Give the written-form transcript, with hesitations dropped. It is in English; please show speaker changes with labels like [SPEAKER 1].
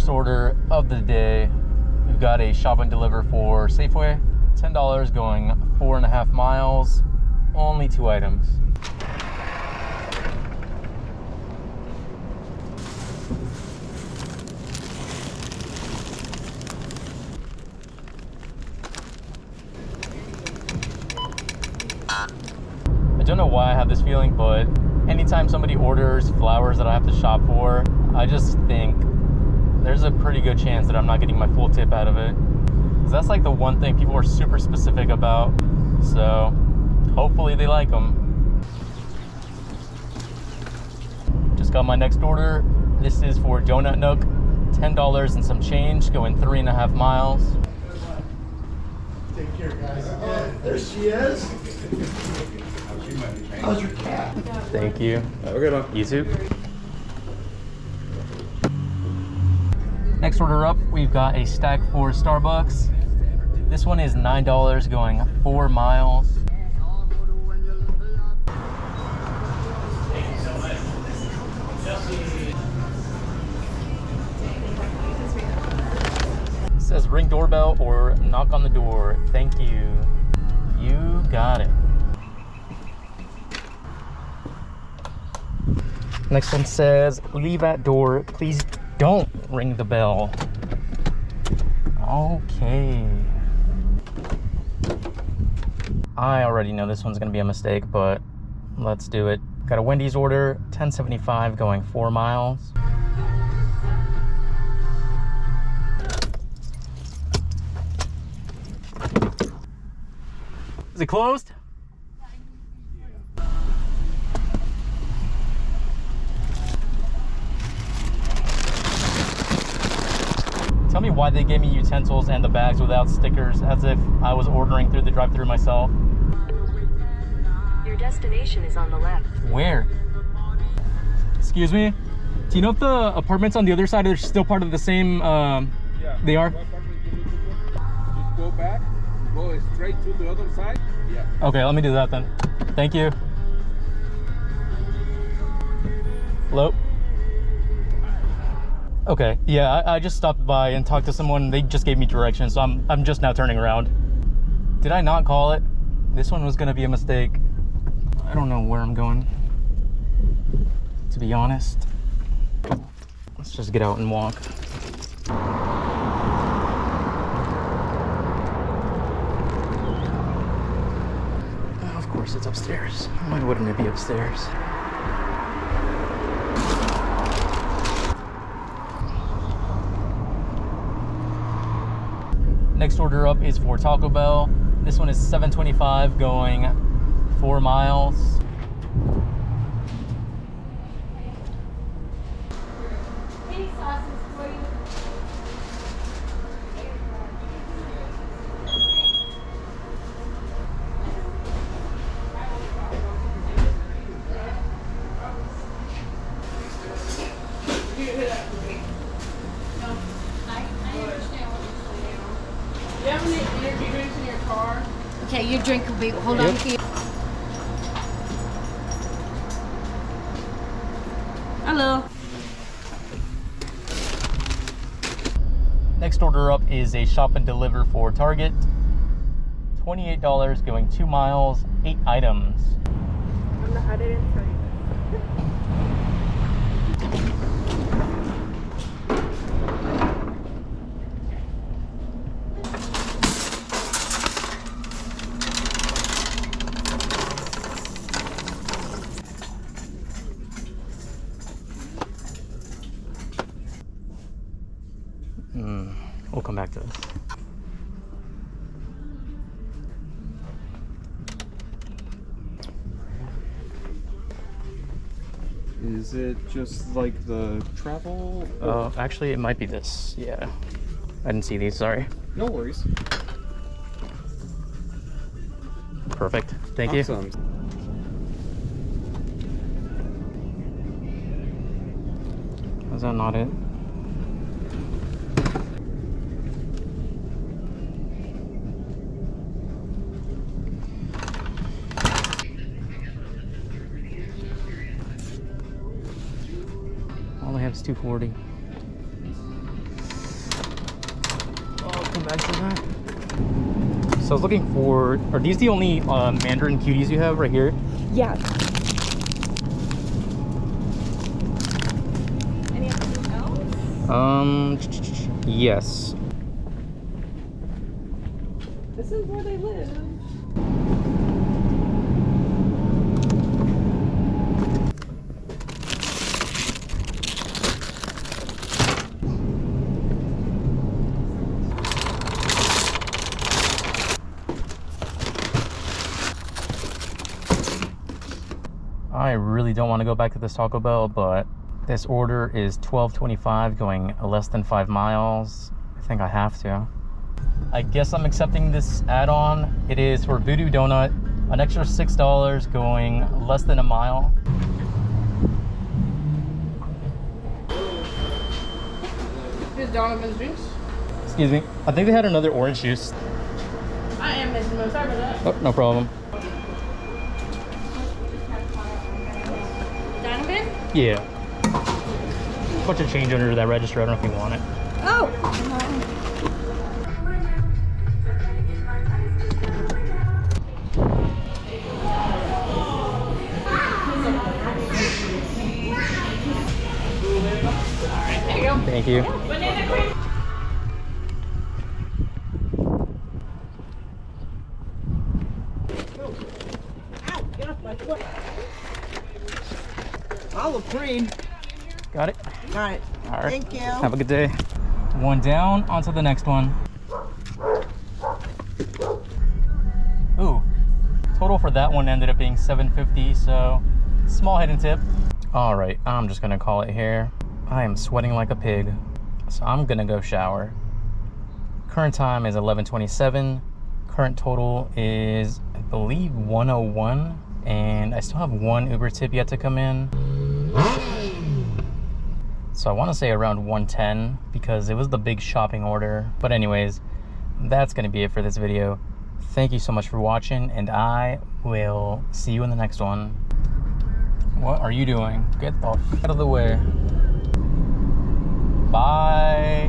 [SPEAKER 1] first order of the day. We've got a shop and deliver for Safeway. $10 going 4.5 miles. Only 2 items. I don't know why I have this feeling, but anytime somebody orders flowers that I have to shop for, I just think there's a pretty good chance that I'm not getting my full tip out of it. 'Cause that's like the one thing people are super specific about. So hopefully they like them. Just got my next order. This is for Donut Nook. $10 and some change, going 3.5 miles.
[SPEAKER 2] Take care, guys. There she is. How's your cat?
[SPEAKER 1] Thank you.
[SPEAKER 3] Have a good one.
[SPEAKER 1] You too. Next order up, we've got a stack for Starbucks. This one is $9 going 4 miles. Thank you so much. It says ring doorbell or knock on the door. Thank you. You got it. Next one says, leave at door, please don't ring the bell. Okay. I already know this one's gonna be a mistake, but let's do it. Got a Wendy's order, $10.75 going 4 miles. Is it closed? Tell me why they gave me utensils and the bags without stickers, as if I was ordering through the drive-thru myself.
[SPEAKER 4] Your destination is on the left.
[SPEAKER 1] Where? Excuse me? Do you know if the apartments on the other side are still part of the same,
[SPEAKER 3] Yeah.
[SPEAKER 1] they are?
[SPEAKER 3] What apartment you looking for? Just go back, go straight to the other side. Yeah.
[SPEAKER 1] Okay, let me do that then. Thank you. Hello? Okay, yeah, I just stopped by and talked to someone. They just gave me directions, so I'm just now turning around. Did I not call it? This one was gonna be a mistake. I don't know where I'm going, to be honest. Let's just get out and walk. Oh, of course it's upstairs. Why wouldn't it be upstairs? Next order up is for Taco Bell. This one is $7.25 going 4 miles.
[SPEAKER 5] Any sauces for you?
[SPEAKER 6] You have any energy drinks in your car?
[SPEAKER 5] Okay, your drink will be, hold on
[SPEAKER 1] Yep.
[SPEAKER 5] here. Hello.
[SPEAKER 1] Next order up is a shop and deliver for Target. $28 going 2 miles, 8 items.
[SPEAKER 6] I'm not, I didn't tell you.
[SPEAKER 1] We'll come back to this.
[SPEAKER 3] Is it just like the travel?
[SPEAKER 1] Actually, it might be this. Yeah. I didn't see these, sorry.
[SPEAKER 3] No worries.
[SPEAKER 1] Perfect. Thank you.
[SPEAKER 3] Awesome.
[SPEAKER 1] Is that not it? All I have is $2.40. Come back to that. So I was looking for, are these the only Mandarin cuties you have right here?
[SPEAKER 6] Yeah. Anything else?
[SPEAKER 1] Yes.
[SPEAKER 6] This is where they live.
[SPEAKER 1] I really don't want to go back to this Taco Bell, but this order is $12.25 going less than 5 miles. I think I have to. I guess I'm accepting this add-on. It is for Voodoo Donut, an extra $6 going less than a mile.
[SPEAKER 6] Here's Donovan's juice.
[SPEAKER 1] Excuse me. I think they had another orange juice.
[SPEAKER 6] I am missing most. Sorry about that.
[SPEAKER 1] Oh, no problem.
[SPEAKER 5] Donovan?
[SPEAKER 1] Yeah. Bunch of change under that register. I don't know if you want it.
[SPEAKER 5] Oh!
[SPEAKER 6] There you go.
[SPEAKER 1] Thank you.
[SPEAKER 6] Banana cream. Ow, get off my foot.
[SPEAKER 4] Olive cream.
[SPEAKER 1] Got it?
[SPEAKER 4] Got it.
[SPEAKER 1] All right.
[SPEAKER 4] Thank you.
[SPEAKER 1] Have a good day. One down, on to the next one. Ooh. Total for that one ended up being $7.50, so small hidden tip. All right, I'm just gonna call it here. I am sweating like a pig, so I'm gonna go shower. Current time is 11:27. Current total is, I believe, 101, and I still have one Uber tip yet to come in. So I want to say around 110 because it was the big shopping order. But anyways, that's going to be it for this video. Thank you so much for watching, and I will see you in the next one. What are you doing? Get the f out of the way. Bye.